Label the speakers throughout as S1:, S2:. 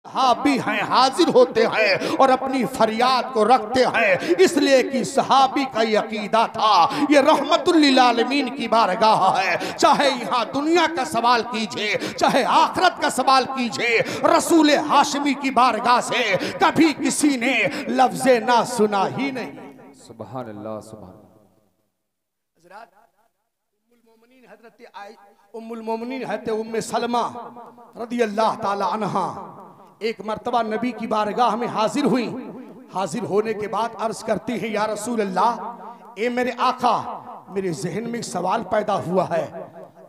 S1: सहाबी हैं, हाजिर होते हैं और अपनी फरियाद को रखते हैं, इसलिए कि सहाबी का ये अकीदा था, ये रहमतुल लिल आलमीन की बारगाह है। चाहे यहाँ दुनिया का सवाल कीजिए, चाहे आखिरत का सवाल कीजिए, रसूल हाशमी की बारगाह से कभी किसी ने लफ्ज़े ना सुना ही नहीं।
S2: सुभान अल्लाह, सुभान।
S1: उम्मुल मोमिनीन हज़रत उम्मे सलमा रदियल्लाहु ताला अन्हा एक मर्तबा नबी की बारगाह में हाजिर हुई। हाजिर होने के बाद अर्ज करती हैं, या रसूल अल्लाह, ए मेरे आका, मेरे जहन में एक सवाल पैदा हुआ है।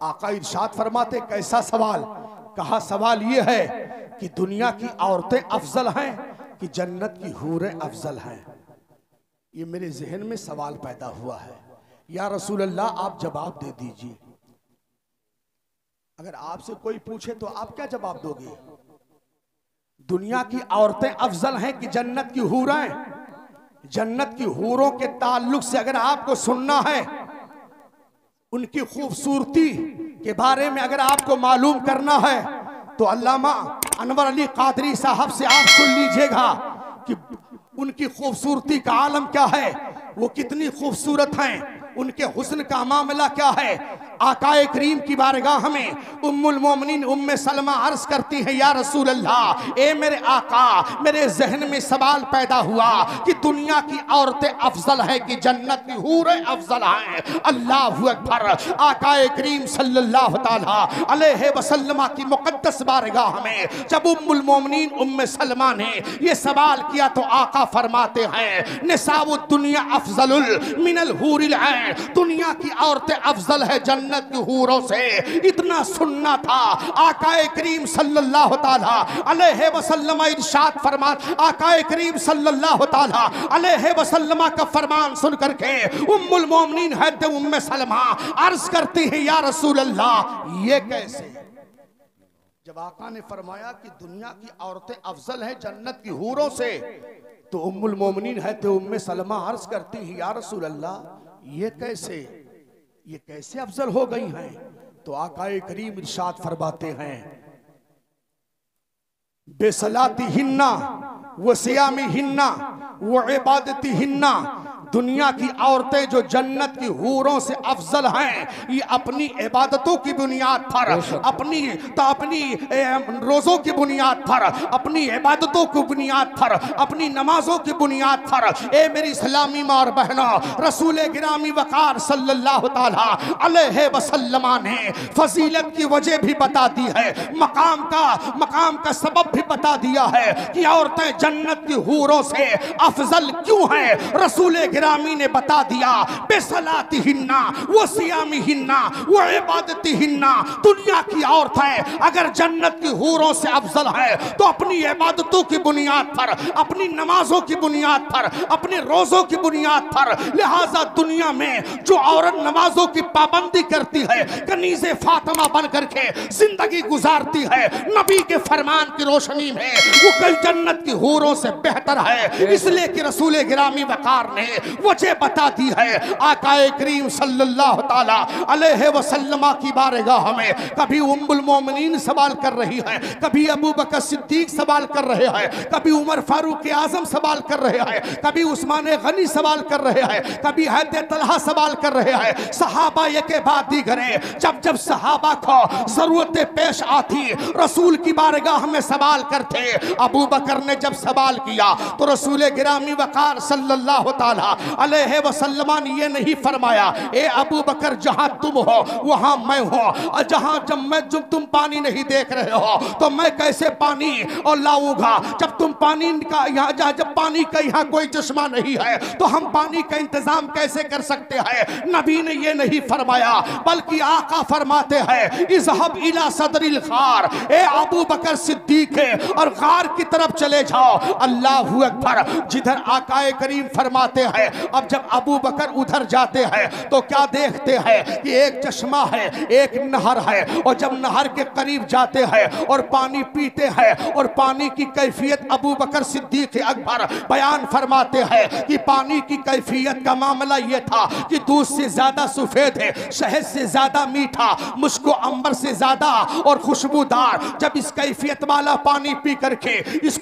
S1: आका इरशाद फरमाते, कैसा सवाल? कहा, सवाल ये है कि दुनिया की औरतें अफजल हैं कि जन्नत की हूरें अफजल हैं? ये मेरे जहन में सवाल पैदा हुआ है, या रसूल अल्लाह आप जवाब दे दीजिए। अगर आपसे कोई पूछे तो आप क्या जवाब दोगे? दुनिया की औरतें अफजल हैं कि जन्नत की हूरें? जन्नत की हूरों के ताल्लुक से अगर आपको सुनना है, उनकी खूबसूरती के बारे में अगर आपको मालूम करना है, तो अल्लामा अनवर अली कादरी साहब से आप सुन लीजिएगा कि उनकी खूबसूरती का आलम क्या है, वो कितनी खूबसूरत हैं, उनके हुस्न का मामला क्या है। आकाए करीम की बारगाह में उम्मुल मोमिनीन उम्मे सलमा अर्ज करती है, या रसूल अल्लाह, ए मेरे आका, मेरे जहन में सवाल पैदा हुआ कि दुनिया की औरतें अफजल है कि जन्नत की हूरें अफजल हैं? अल्लाहु अकबर। आकाए करीम सल्लल्लाहु ताला अलैहि वसल्लम की मुकद्दस बारगाह में जब उम्मुल मोमिनीन उम्मे सलमा ने ये सवाल किया तो आका फरमाते हैं, निसाउद दुनिया अफजलुल मिनल हूरिल ऐन, दुनिया की औरतें अफजल है जन्नत की हूरों से। इतना सुनना था। आकाए करीम सल्लल्लाहु ताला अलैहि वसल्लम इरशाद फरमा, आकाए करीम सल्लल्लाहु ताला अलैहि वसल्लम का फरमान सुन करके उम्मुल मोमिनीन हज़रत उम्मे सलमा अर्ज करती है, या रसूल अल्लाह, ये कैसे? जब आका ने फरमाया कि दुनिया की औरतें अफजल हैं जन्नत की हूरों से, तो उम्मुल मोमिनीन हज़रत उम्मे सलमा अर्ज करती है, या रसूल अल्लाह, ये कैसे, ये कैसे अफजल हो गई हैं? तो आकाए करीम इरशाद फरमाते हैं, बेसलाती हिन्ना व सियामी हिन्ना व इबादती हिन्ना, दुनिया की औरतें जो जन्नत की हूरों से अफजल हैं, ये अपनी इबादतों की बुनियाद पर, अपनी रोज़ों की बुनियाद पर, अपनी इबादतों की बुनियाद पर, अपनी नमाजों की बुनियाद पर, ए मेरी इस्लामी माँ और बहनों, रसूल गिरामी वकार सल्लल्लाहु ताला अलैहि वसल्लम ने फजीलत की वजह भी बता दी है, मकाम का सबब भी बता दिया है कि औरतें जन्नत की हूरों से अफजल क्यों हैं। रसूल गिरामी ने बता दिया, बेसलाती हिन्ना वो सियामी हिन्ना वो इबादती हिन्ना, दुनिया की औरतें अगर जन्नत की हूरों से अफजल है तो अपनी इबादतों की बुनियाद पर, अपनी नमाजों की बुनियाद पर, अपने रोज़ों की बुनियाद पर, लिहाजा दुनिया में जो औरत नमाजों की पाबंदी करती है, कनीज़े फातिमा बन करके जिंदगी गुजारती है नबी के फरमान की रोशनी में, वो कल जन्नत की हूरों से बेहतर है। इसलिए कि रसूल गिरामी वकार ने वजह बता दी है। आकाए करीम सल्लल्लाहु ताला अलैहि वसल्लम की बारगाह में कभी उम्मुल मोमिनीन सवाल कर रही है, कभी अबू बकर सिद्दीक सवाल कर रहे हैं, कभी उमर फारूक आजम सवाल कर रहे हैं, कभी उस्मान गनी सवाल कर रहे हैं, कभी हज़रत तलहा सवाल कर रहे हैं। सहाबा ये के बाद दीगरे जब जब सहाबा को जरूरतें पेश आती रसूल की बारगाह में सवाल करते। अबू बकर ने जब सवाल किया तो रसूल गिरामी वकार सल्लल्लाहु ताला अलैहि वसल्लम ने ये नहीं फरमाया, ए अबू बकर जहां तुम हो वहां मैं हूं, और जब तुम पानी नहीं देख रहे हो तो मैं कैसे पानी और लाऊंगा, जब तुम पानी का यहाँ जब पानी का यहाँ कोई चश्मा नहीं है तो हम पानी का इंतजाम कैसे कर सकते हैं। नबी ने ये नहीं फरमाया, बल्कि आका फरमाते हैं, इज़हब इला सदरिल गार, ए अबू बकर सिद्दीक है और गार की तरफ चले जाओ। अल्लाहु अकबर। जिधर आकाए करीम फरमाते हैं अब जब अबू बकर उधर जाते हैं तो क्या देखते हैं कि एक चश्मा है, एक नहर है, और जब नहर के करीब जाते हैं और पानी पीते हैं और पानी की कैफियत अबू बकर सिद्दीक अकबर बयान फरमाते हैं कि पानी की कैफियत का मामला यह था कि दूध से ज्यादा सफेद है, शहद से ज्यादा मीठा, मुश्को अंबर से ज्यादा और खुशबूदार। जब इस कैफियत वाला पानी पी करके, इस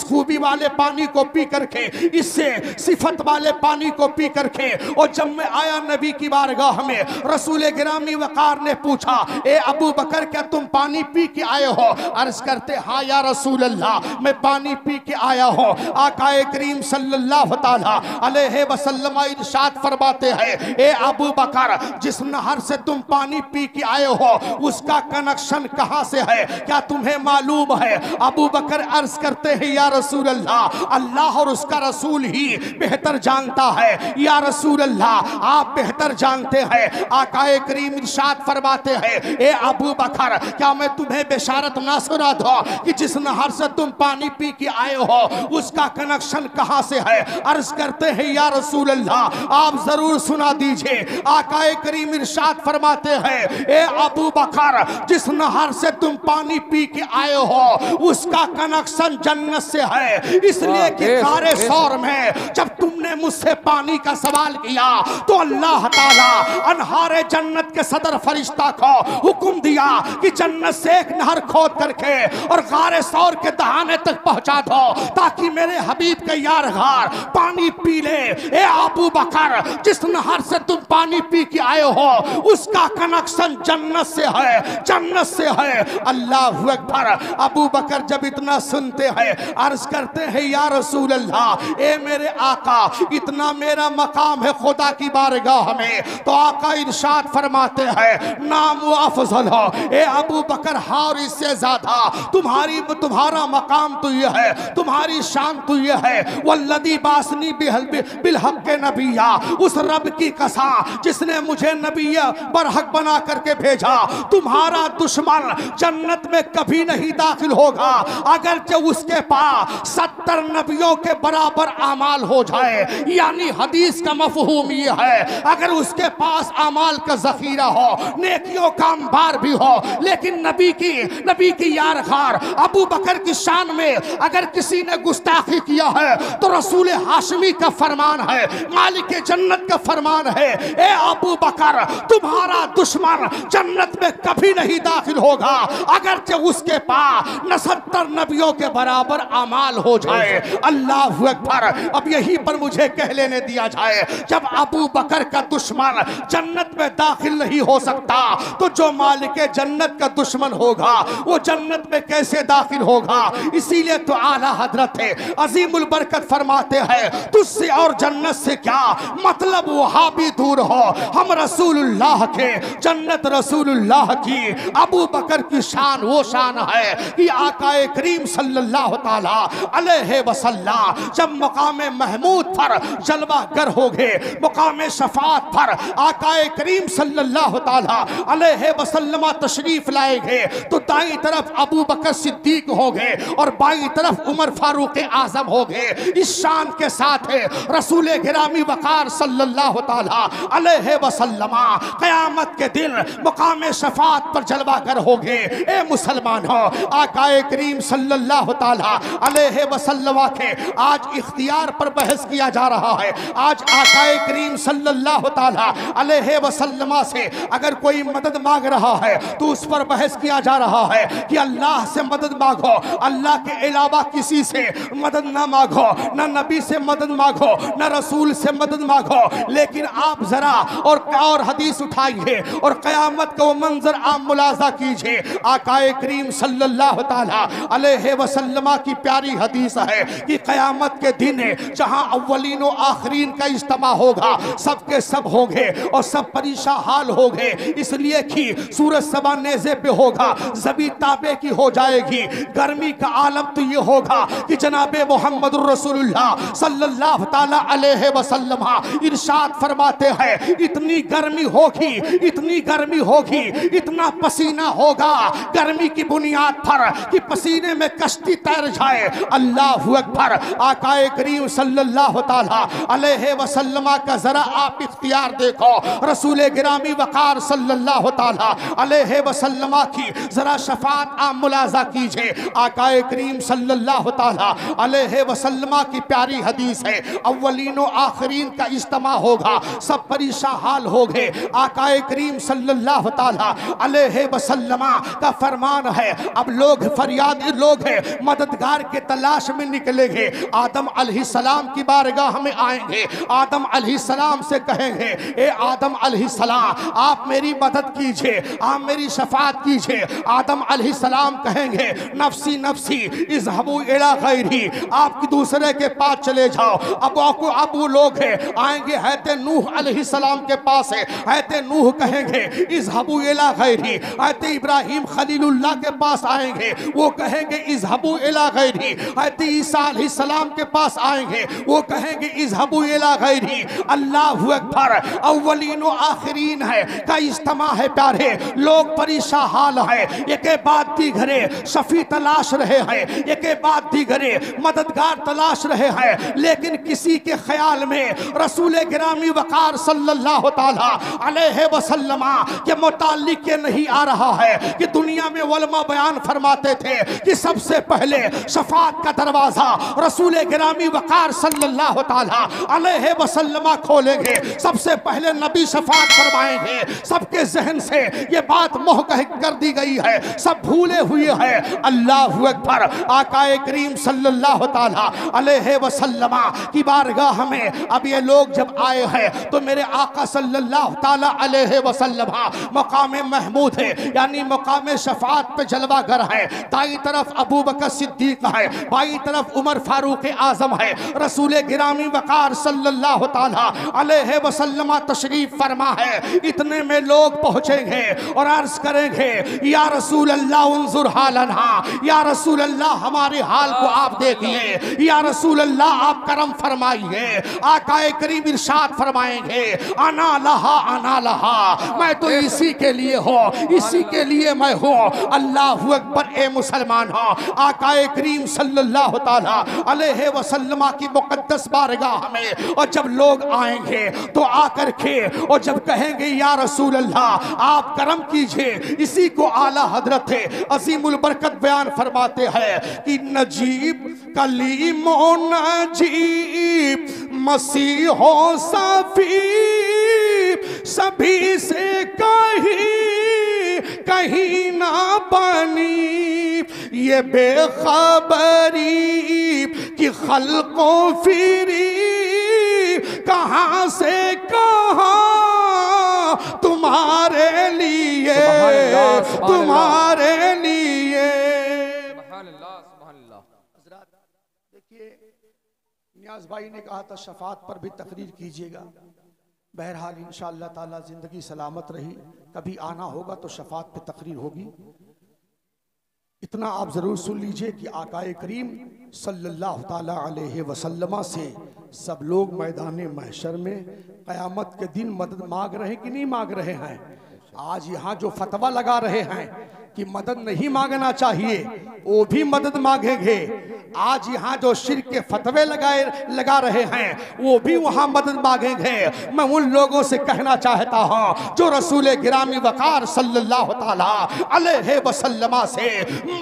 S1: खूबी वाले पानी को पी करके, इससे सिफत वाले पानी को पी करके, और जब मैं आया नबी की बारगाह में, रसूल गिरामी वकार ने पूछा, ए अबू बकर क्या तुम पानी पी के आए हो? अर्ज करते हाँ या रसूल अल्लाह, मैं पानी पी के आया हूँ। आकाए करीम सल्लल्लाहु ताला अलैहि वसल्लम इरशाद फरमाते हैं, ए अबू बकर जिस नहर से तुम पानी पी के आए हो उसका कनेक्शन कहां से है, क्या तुम्हें मालूम है? अबू बकर अर्ज करते हैं या रसूल अल्लाह, अल्लाह और उसका रसूल ही बेहतर जानता है। या रसूल अल्लाह आप बेहतर जानते हैं। आकाए करीम इरशाद फरमाते हैं, ए अबू बकर क्या मैं तुम्हें बेशारत ना सुना दूं कि जिस नहर से तुम पानी पी के आए हो उसका कनेक्शन कहां से है? अर्ज करते हैं या रसूल अल्लाह आप जरूर सुना दीजिए। आकाए करीम इरशाद फरमाते हैं, ए अबू बकर जिस नहर से तुम पानी पी के आए हो उसका कनेक्शन जन्नत से है। इसलिए कि गारे सौर में जब तुमने मुझसे पानी का सवाल किया तो अल्लाह ताला अनहारे जन्नत के सदर फरिश्ता को हुक्म दिया कि जन्नत से एक नहर खोद करके और गारे सौर के दहाने तक पहुंचा दो ताकि मेरे हबीब के यारगार पानी पी ले। ए अबू बकर जिस नहर से तुम पानी पी के आए हो उसका कनेक्शन जन्नत से है, जन्नत से है। अल्लाहु अकबर। अबू बकर जब इतना सुनते हैं अर्ज करते हैं या रसूल अल्लाह, ए मेरे आका इतना मेरा मकाम है खुदा की बारगाह में, तो आका इरशाद फरमाते हैं नाम व अफजल हो। ए अबू बकर और इससे ज्यादा तुम्हारा मकाम तो यह है, तुम्हारी शान तो यह है, वल्लदी बासनी बिल हक के नबिया, उस रब की कसम जिसने मुझे नबी बरहक बना करके भेजा, तुम्हारा दुश्मन जन्नत में कभी नहीं दाखिल होगा अगर जब उसके पास 70 नबियों के बराबर अमाल हो जाए। यानी हदीस का मफहूम ये है अगर उसके पास अमाल का जखीरा हो, नेकियों का अंबार भी हो, लेकिन नबी की यारगार अबू बकर की शान में अगर किसी ने गुस्ताखी किया है तो रसूल हाशमी का फरमान है, मालिक जन्नत का फरमान है, ए अबू बकर तुम्हारा दुश्मन जन्नत में कभी नहीं दाखिल होगा अगर जब उसके पास 70 नबियों के बराबर अमाल हो जाए। अल्लाहु अकबर। अब यहीं पर मुझे कह लेने दिया जाए, जब अबू बकर का दुश्मन जन्नत में दाखिल नहीं हो सकता तो जो मालिक जन्नत का दुश्मन होगा वो जन्नत में कैसे दाखिल होगा? इसीलिए तो आला हजरत है अजीमुल बरकत फरमाते हैं तुझसे और जन्नत से क्या मतलब, वहां भी दूर हो, हम रसूलुल्लाह के जन्नत रसूलुल्लाह की। अबू बकर की शान वो शान है कि आकाए करीम सल्लल्लाहु ताला अलैहि वसल्लम जब मकाम महमूद पर जलवा गर हो गए, मकाम शफात पर आकाए करीम सल्लल्लाहु ताला अलैहि वसल्लम तशरीफ लाए गए तो दाईं तरफ अबू बकर सिद्दीक हो गए और बाईं तरफ उमर फारूक आजम हो गए। इस शान के साथ है रसूल गिरामी वकार सल्लल्लाहु ताला अलैहि वसल्लम क़यामत के दिन मकाम शफात पर जलवा कर हो गए। ए मुसलमानों, आकाए करीम सल्लल्लाहु ताला अलैहि वसल्लम के आज इख्तियार पर बहस किया जा रहा है। आज आकाए करीम सल्लल्लाहु ताला अलैहि वसल्लम से अगर कोई मदद मांग रहा है तो उस पर बहस किया जा रहा है कि अल्लाह से मदद मांगो, अल्लाह के अलावा किसी से मदद ना मांगो, ना नबी से मदद मांगो, ना रसूल से मदद मांगो। लेकिन आप जरा और हदीस उठाइए और क़यामत का वो मंजर आप मुलाजा कीजिए। आकाए करीम सल्लल्लाहु ताला अलैहि वसल्लम की प्यारी हदीस है कि क़यामत के दिन जहां अव्वलीन और आखरीन का इज्तिमा होगा, सबके सब होंगे और सब परेशान हाल होंगे, इसलिए कि सूरज सबा नेज़े पे होगा, ज़मीन ताबे की हो जाएगी। गर्मी का आलम तो ये होगा कि जनाबे मोहम्मदुर रसूलुल्लाह सल्लल्लाहु ताला अलैहि वसल्लम इरशाद फरमाते हैं इतनी गर्मी होगी, इतनी गर्मी होगी, इतना पसीना होगा गर्मी की बुनियाद पर कि पसीने में कश्ती तैर कर जाए। अल्लाहु अकबर। आकाए करीम सल्लल्लाहु ताला अलैहि वसल्लम का जरा आप इख्तियार देखो, रसूल गिरामी वकार सल्लल्लाहु ताला अलैहि वसल्लम की जरा शफात आप मुलाजा कीजिए। आकाए करीम सल्लल्लाहु ताला अलैहि वसल्लम की प्यारी हदीस है, अव्वलीन व आखिरीन का इज्तिमा होगा, सब परेशान हाल हो गए। आकाए करीम सल्लल्लाहु ताला अलैहि वसल्लम का फरमान है, अब लोग फरियाद लोग हैं मददगार के तलाश में निकलेंगे। आदम अलैहिस्सलाम की बारगाह में आएंगे, आदम अलैहिस्सलाम से कहेंगे, ए आदम अलैहिस्सलाम आप मेरी मदद कीजिए, आप मेरी शफात कीजिए। आदम अलैहिस्सलाम कहेंगे, नफ्सी नफ्सी इज़हबू इला गैरी, आप दूसरे के पास चले जाओ। अब वो लोग हैं आएंगे हैते नूह अलैहिस्सलाम के पास है, हैते नूह कहेंगे इज़हबू इला गैरी। हैते इब्राहिम खलीलुल्लाह के पास आएंगे, वो कहेंगे इज़हबू इला गैरी। हैते ईसा अलैहिस्सलाम के पास आएंगे, वो कहेंगे इज़हबू इला गैरी। अल्लाहु अकबर। अव्वलीन व आखिरीन है का इज्तिमा है प्यारे, लोग परेशान हाल है, एक बाद दीगरे शफी तलाश रहे हैं, एक बाद दीगरे मददगार तलाश रहे हैं, लेकिन किसी के ख्याल में रसूल गिरामी वकार सल्लल्लाहु ताला अलैहि वसल्लम के मुतालिक ये नहीं आ रहा है कि दुनिया में उलमा बयान फरमाते थे कि सबसे पहले शफात का दरवाजा रसूल गिरामी वकार सल्लल्लाहु ताला अलैहि वसल्लम खोलेंगे, सबसे पहले नबी शफात फरमाएंगे। सबके जहन से ये बात मोह कर दी गई है, सब भूले हुए हैं। अल्लाहु अकबर। आकाए करीम सल्लल्लाहु ताला अलैहि वसल्लम की बारगाह में अब ये लोग जब आए हैं तो मेरे आका सल्लल्लाहु ताला अलैहि वसल्लम मकाम महमूद है, यानी मकाम शफात पे जलवागर है। दाई तरफ अबू बकर सिद्दीक है, बाई तरफ उमर फारूक आजम है। रसूल गिरामी वकार सल्लल्लाहु ताला अलैहि वसल्लम तशरीफ फरमा है। इतने में लोग पहुंचेंगे और अर्ज करेंगे, या रसूल अल्लाह उन्जुर हालना, या रसूल अल्लाह हमारे हाल को आप देखिए, या रसूल अल्लाह आप करम फरमाइए। आकाए करीम इरशाद फरमाएंगे, अना लहा, मैं तो इसी के लिए हो, इसी के लिए मैं हूँ। अल्लाहु अकबर। ए मुसलमान हो, आकाए करीम सल्लल्लाहु ताला अलैहि वसल्लम की मुकद्दस बारगाह में और जब लोग आएंगे तो आकर के और जब कहेंगे या रसूल अल्लाह आप करम कीजिए, इसी को आला हजरत है अजीमुल बरकत बयान फरमाते हैं कि नजीब कलीमो नजीब मसीहो सफी सभी से कहीं ना बनी ये बेखबरी कि खल्को फिरी कहां से कहां तुम्हारे लिए, तुम्हारे लिए। देखिए नियाज भाई ने कहा था शफात पर भी तकरीर कीजिएगा। बहरहाल इंशाअल्लाह ताला जिंदगी सलामत रही, कभी आना होगा तो शफात पे तकरीर होगी। इतना आप ज़रूर सुन लीजिए कि आकाए करीम सल्लल्लाहु ताला अलैहि वसल्लम से सब लोग मैदान महशर में क़यामत के दिन मदद मांग रहे हैं कि नहीं मांग रहे हैं। आज यहाँ जो फतवा लगा रहे हैं कि मदद नहीं मांगना चाहिए, वो भी मदद मांगेंगे। आज यहाँ जो शिर्क के फतवे लगा रहे हैं वो भी वहाँ मदद मांगेंगे। मैं उन लोगों से कहना चाहता हूँ जो रसूल गिरामी वकार सल्लल्लाहु ताला अलैहि वसल्लम से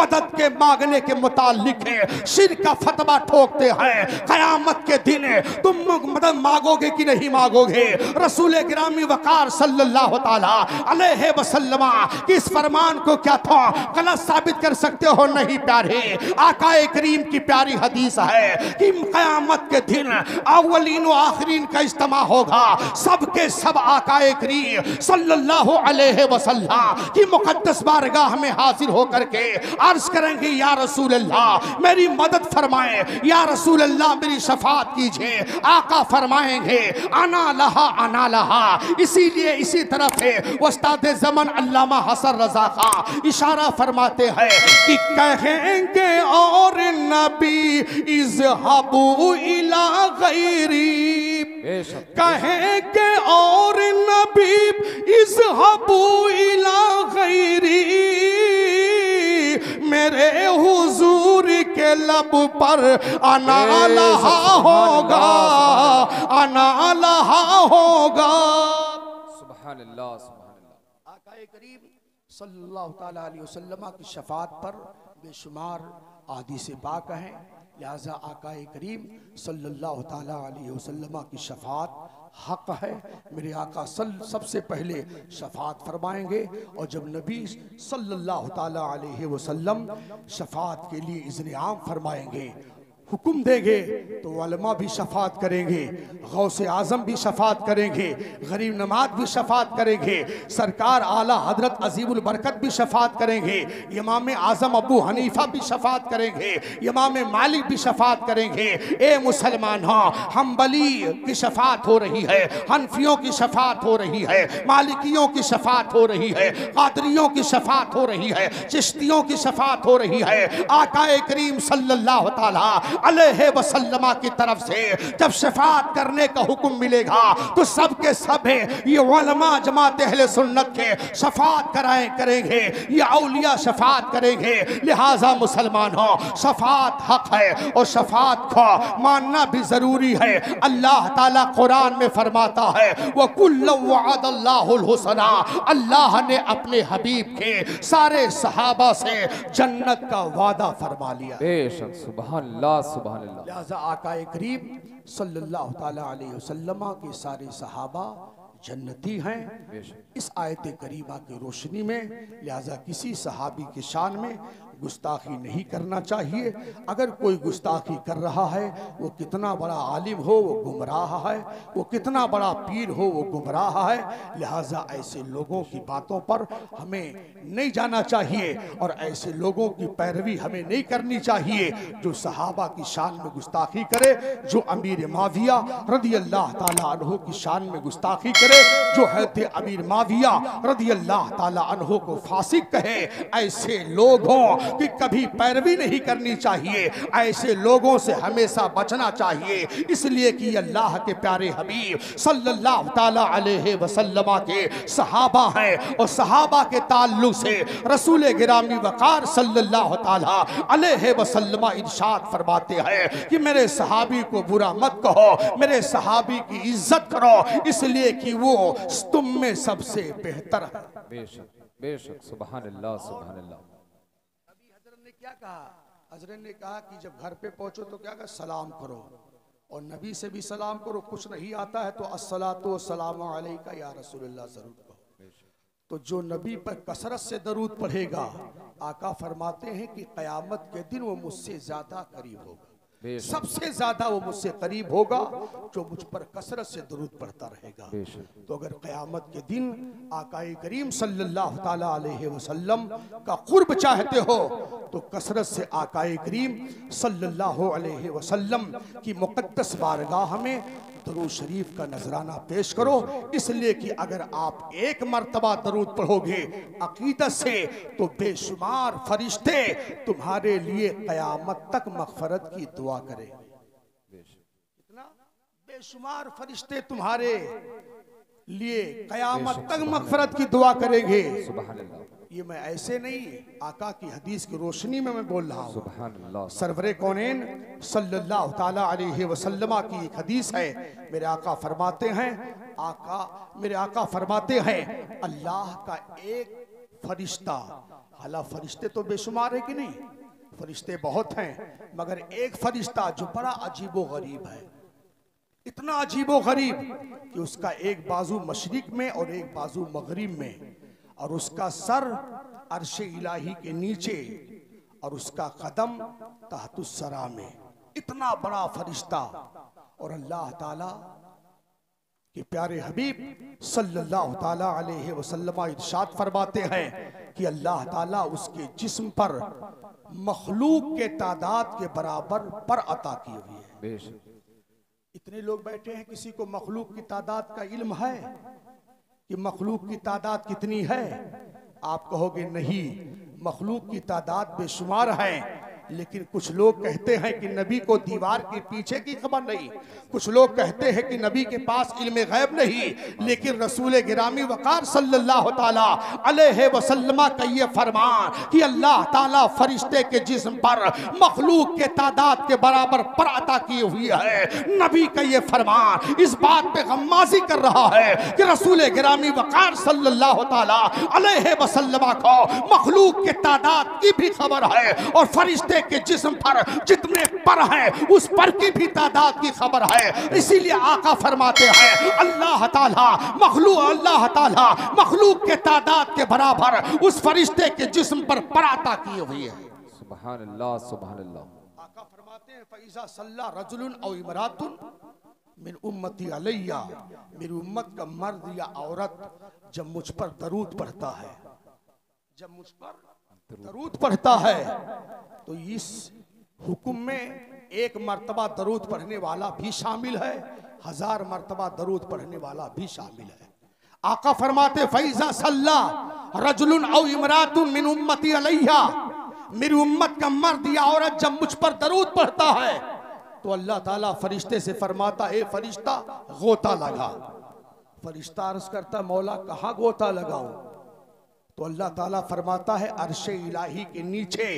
S1: मदद के मांगने के मुतालिक है शिर्क का फतवा ठोकते हैं। क़यामत के दिन तुम मदद मांगोगे कि नहीं मांगोगे? रसूल गिरामी वकार सल्लल्लाहु ताला अलैहि वसल्लम के इस फरमान को क्या था गलत साबित कर सकते हो? नहीं प्यारे, आकाए करीम की प्यारी हदीस है कि क़यामत के दिन अव्वलीन व आखिरीन का इज्तिमा होगा। सबके सब आकाए करीम सल्लल्लाहु अलैहि वसल्लम की मुकद्दस बारगाह में हाजिर होकर के अर्ज करेंगे या रसूल अल्लाह मेरी मदद फरमाएं, या रसूल अल्लाह मेरी शफात कीजिए। आका फरमाएंगे अना लहा। इसीलिए इसी तरफ है उस्ताद ज़मान अल्लामा हसन रज़ा खां इशारा फरमाते हैं कि कहेंगे और नबी इज़हबू इला गैरी, कहेंगे और नबी इज़हबू इला गैरी, मेरे हुजूर के के लब पर आना लहा होगा, आना लहा होगा।
S2: सुभान अल्लाह, सुभान अल्लाह।
S1: आकाए करीम सल्लल्लाहु ताला अलैहि वसल्लम की शफात पर बेशुमार अहादीस पाक हैं, लिहाजा आकाए करीम सल्लल्लाहु ताला अलैहि वसल्लम की शफात हक है। मेरे आका सबसे पहले शफात फरमाएंगे, और जब नबी सल्लल्लाहु ताला अलैहि वसल्लम शफात के लिए इज़्न आम फरमाएंगे, हुक्म देंगे, तो उलमा भी शफात करेंगे, गौसे आज़म भी शफात करेंगे, गरीब नमाज भी शफात करेंगे, सरकार आला हजरत अजीमुल बरकत भी शफात करेंगे, इमाम आज़म अबू हनीफा भी शफात करेंगे, इमाम मालिक भी शफात करेंगे। ए मुसलमान, हाँ, हम्बली की शफात हो रही है, हनफियों की शफात हो रही है, मालिकियों की शफात हो रही है, कादरियों की शफात हो रही है, चिश्तियों की शफात हो रही है। आकाए करीम सल्लल्लाहु ताला अलैहि वसल्लम की तरफ से जब शफात करने का हुक्म मिलेगा तो सबके सब ये उलमा जमात अहले सुन्नत के शफात करेंगे, ये औलिया शफात करेंगे। लिहाजा मुसलमान हो, शफात हक है और शफात को मानना भी जरूरी है। अल्लाह ताला कुरान में फरमाता है, वह कुल्लु वअदल्लाहुल हुस्ना, अल्लाह ने अपने हबीब के सारे सहाबा से जन्नत का वादा फरमा लिया।
S2: बेशक, सुभान अल्लाह, सुभान अल्लाह।
S1: लिहाजा आकाए करीम सल्लल्लाहु ताला अलैहि वसल्लम के सारे सहाबा जन्नती हैं इस आयत करीमा की रोशनी में। लिहाजा किसी सहाबी के शान में गुस्ताखी नहीं करना चाहिए। अगर कोई गुस्ताखी कर रहा है, वो कितना बड़ा आलिम हो वो गुमराह है, वो कितना बड़ा पीर हो वो गुमराह है। लिहाजा ऐसे लोगों की बातों पर हमें नहीं जाना चाहिए और ऐसे लोगों की पैरवी हमें नहीं करनी चाहिए जो सहाबा की शान में गुस्ताखी करे, जो अमीर माविया रदी अल्लाह ताला अन्हो की शान में गुस्ताखी करे, जो हज़रत अमीर माविया रदी अल्लाह ताला अन्हो को फासिक कहे। ऐसे लोगों कि कभी पैरवी नहीं करनी चाहिए, ऐसे लोगों से हमेशा बचना चाहिए। इसलिए कि अल्लाह के प्यारे हबीब सल्लल्लाहु ताला अलैहि वसल्लम के सहाबा हैं और सहाबा के ताल्लुक से रसूल गिरामी वकार सल्लल्लाहु ताला अलैहि वसल्लम इरशाद फरमाते हैं कि मेरे सहाबी को बुरा मत कहो, मेरे सहाबी की इज्जत करो, इसलिए कि वो तुम में सबसे बेहतर है।
S2: बेशक, बेशक, सुभान अल्लाह, सुभान अल्लाह।
S1: क्या कहा? हजरत ने कहा कि जब घर पे पहुंचो तो क्या कहा? सलाम करो, और नबी से भी सलाम करो। कुछ नहीं आता है तो अस्सलातु वस्सलामु अलैका या रसूलल्लाह जरूर कहो। तो जो नबी पर कसरत से दरूद पढ़ेगा, आका फरमाते हैं कि क़यामत के दिन वो मुझसे ज्यादा करीब होगा, सबसे ज्यादा वो मुझसे करीब होगा जो मुझ पर कसरत से दरूद पढ़ता रहेगा। तो अगर क़यामत के दिन आकाए करीम सल्लल्लाहु ताला अलैहि वसल्लम का कुर्ब चाहते हो तो कसरत से आकाए करीम सल्लल्लाहु अलैहि वसल्लम की मुक़द्दस बारगाह में दरूद शरीफ का नजराना पेश करो। इसलिए कि अगर आप एक मर्तबा दरूद पढ़ोगे अकीदत से तो बेशुमार फरिश्ते तुम्हारे लिए क़यामत तक मग़फ़रत की दुआ करेंगे। कितना बेशुमार फरिश्ते तुम्हारे लिए क़यामत तक मग़फ़रत की दुआ करेंगे। सुभान अल्लाह। ये मैं ऐसे नहीं, आका की हदीस की रोशनी में मैं बोल रहा हूँ। सुभान अल्लाह। सरवरे कौनैन सल्लल्लाहु ताला अलैहि वसल्लम की एक हदीस है। मेरे आका फरमाते हैं, मेरे आका फरमाते हैं, अल्लाह का एक फरिश्ता, हालांकि फरिश्ते तो बेशुमार है कि नहीं, फरिश्ते बहुत हैं, मगर एक फरिश्ता जो बड़ा अजीबो गरीब है, इतना अजीबो गरीब कि उसका एक बाजू मशरिक में और एक बाजू मगरिब में, और उसका सर अर्श इलाही के नीचे और उसका कदम तहतुस्सरा में। इतना बड़ा फरिश्ता। और अल्लाह ताला के प्यारे हबीब सल्लल्लाहु ताला अलैहि वसल्लम इरशाद फरमाते हैं कि अल्लाह ताला उसके जिस्म पर मखलूक के तादाद के बराबर पर अता की हुई है। इतने लोग बैठे हैं, किसी को मखलूक की तादाद का इल्म है कि मखलूक की तादाद कितनी है? आप कहोगे नहीं, मखलूक की तादाद बेशुमार है, लेकिन कुछ लोग कहते हैं कि नबी को दीवार के पीछे की खबर नहीं, कुछ लोग कहते हैं कि नबी के पास इल्म गैब नहीं, लेकिन रसूल गिरामी वकार सल्लल्लाहु ताला अलैहि वसल्लम का ये फरमान कि अल्लाह ताला फरिश्ते के जिस्म पर मखलूक के तादाद के बराबर पर अता किए हुई है। नबी का ये फरमान इस बात पे गम्माजी कर रहा है कि रसूल गिरामी वकार सल्लल्लाहु ताला अलैहि वसल्लम को मखलूक के तादाद की भी खबर है और फरिश्ते के जिस्म पर जितने पर हैं उस पर की भी तादाद की खबर है। इसीलिए आका फरमाते हैं अल्लाह ताला मखलूक के तादाद के बराबर उस फरिश्ते के जिस्म पर पराता किए हुई है।
S2: सुभान अल्लाह सुभान अल्लाह।
S1: आका फरमाते हैं फैज़ा सल्ला रजुलुन औ इमरातुन मिन उम्मती अलैया, मेरी उम्मत का मर्द या औरत जब मुझ पर दरूद पढ़ता है, जब मुझ पर दरूद पढ़ता है तो इस हुक्म में एक मर्तबा दरूद पढ़ने वाला भी शामिल है, 1000 मर्तबा दरूद पढ़ने वाला भी शामिल है। आका फरमाते फैज़ा सल्ला रजुलुन औ इमरातुन मिन उम्मती अलैया, मेरी उम्मत का मर्द या औरत जब मुझ पर दरूद पढ़ता है तो अल्लाह ताला फरिश्ते से फरमाता ए फरिश्ता गोता लगा। फरिश्ता अर्ज करता मौला कहाँ गोता लगाऊं? तो अल्लाह ताला फरमाता है अर्शे इलाही के नीचे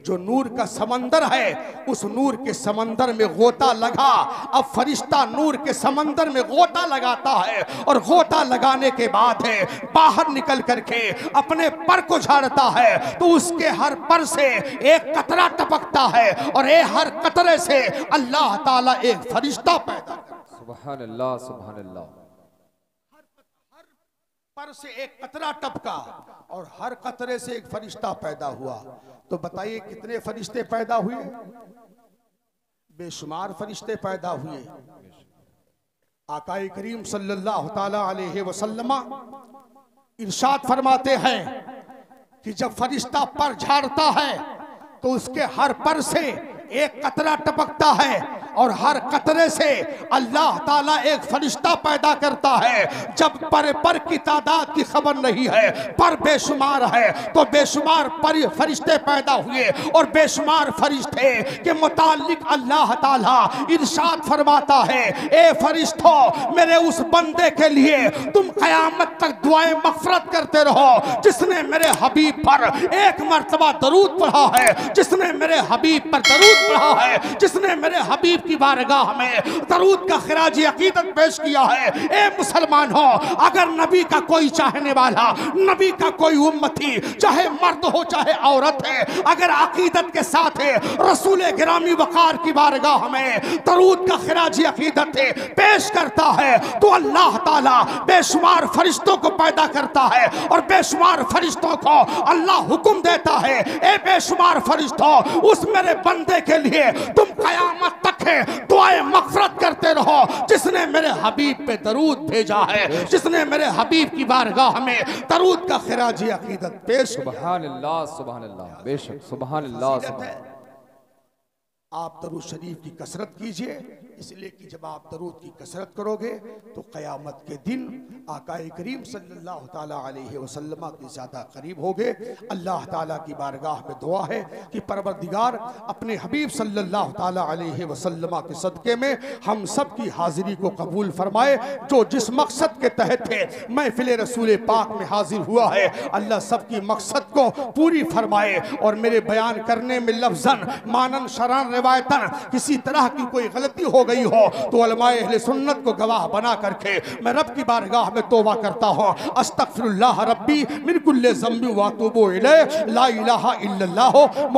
S1: जो नूर का समंदर है उस नूर के समंदर में गोता लगा। अब फरिश्ता नूर के समंदर में गोता लगाता है और गोता लगाने के बाद है बाहर निकल करके अपने पर को झाड़ता है तो उसके हर पर से एक कतरा टपकता है और हर कतरे से अल्लाह ताला एक फरिश्ता पैदा करता है।
S2: सुभान अल्लाह सुभान अल्लाह।
S1: पर से एक कतरा टपका और हर कतरे से एक फरिश्ता पैदा हुआ। तो बताइए कितने फरिश्ते पैदा हुए? बेशुमार फरिश्ते पैदा हुए। आकाए करीम सल्लल्लाहु ताला अलैहि वसल्लम इरशाद फरमाते हैं कि जब फरिश्ता पर झाड़ता है तो उसके हर पर से एक कतरा टपकता है और हर कतरे से अल्लाह ताला एक फरिश्ता पैदा करता है। जब पर की तादाद की खबर नहीं है, पर बेशुमार है तो बेशुमार फरिश्ते पैदा हुए और बेशुमार फरिश्ते के मुतालिक अल्लाह ताला इरशाद फरमाता है ए फरिश्तों मेरे उस बंदे के लिए तुम कयामत तक दुआएं मग़फ़िरत करते रहो जिसने मेरे हबीब पर एक मर्तबा दरूद पढ़ा है, जिसने मेरे हबीब पर दरूद पढ़ा है, जिसने मेरे हबीब की बारगाह में दरूद का खिराजी अकीदत पेश किया है। ए मुसलमान हो, अगर नबी का कोई चाहने वाला, नबी का कोई उम्मती, चाहे मर्द हो चाहे औरत है, अगर अकीदत के साथ है रसूल गिरामी वकार की बारगाह में दरूद का खिराजी अकीदत पेश करता है तो अल्लाह ताला बेशुमार फरिश्तों को पैदा करता है और बेशुमार फरिश्तों को अल्लाह हुक्म देता है ए बेशुमार फरिश्तों उस मेरे बंदे के लिए तुम कयामत तक दुआएं मग़फ़िरत करते रहो जिसने मेरे हबीब पे दरूद भेजा है, जिसने मेरे हबीब की बारगाह में दरूद का खिराजी अकीदत पेश।
S2: सुभान अल्लाह सुभान अल्लाह। बेशक सुभान अल्लाह सुभान।
S1: आप दरूद शरीफ की कसरत कीजिए, इसलिए कि जब आप दरूद की कसरत करोगे तो क़यामत के दिन आकाए करीम सल्लल्लाहु ताला अलैहि वसल्लम के ज़्यादा करीब होगे। अल्लाह ताला की बारगाह में दुआ है कि परवरदिगार अपने हबीब सल्लल्लाहु ताला अलैहि वसल्लम के सदक़े में हम सब की हाज़िरी को कबूल फरमाए। जो जिस मकसद के तहत है महफ़िल रसूल पाक में हाजिर हुआ है अल्लाह सब की मकसद को पूरी फरमाए और मेरे बयान करने में लफ्ज़न मानन शरान रिवायतन किसी तरह की कोई गलती हो गई हो तो उलमाए अहले सुन्नत को गवाह बना करके मैं रब की बारगाह में तौबा करता हूँ। अस्तगफिरुल्लाह रब्बी मिन कुल्लि ज़ंबि व अतूबु इलैह ला इलाहा इल्लल्लाह।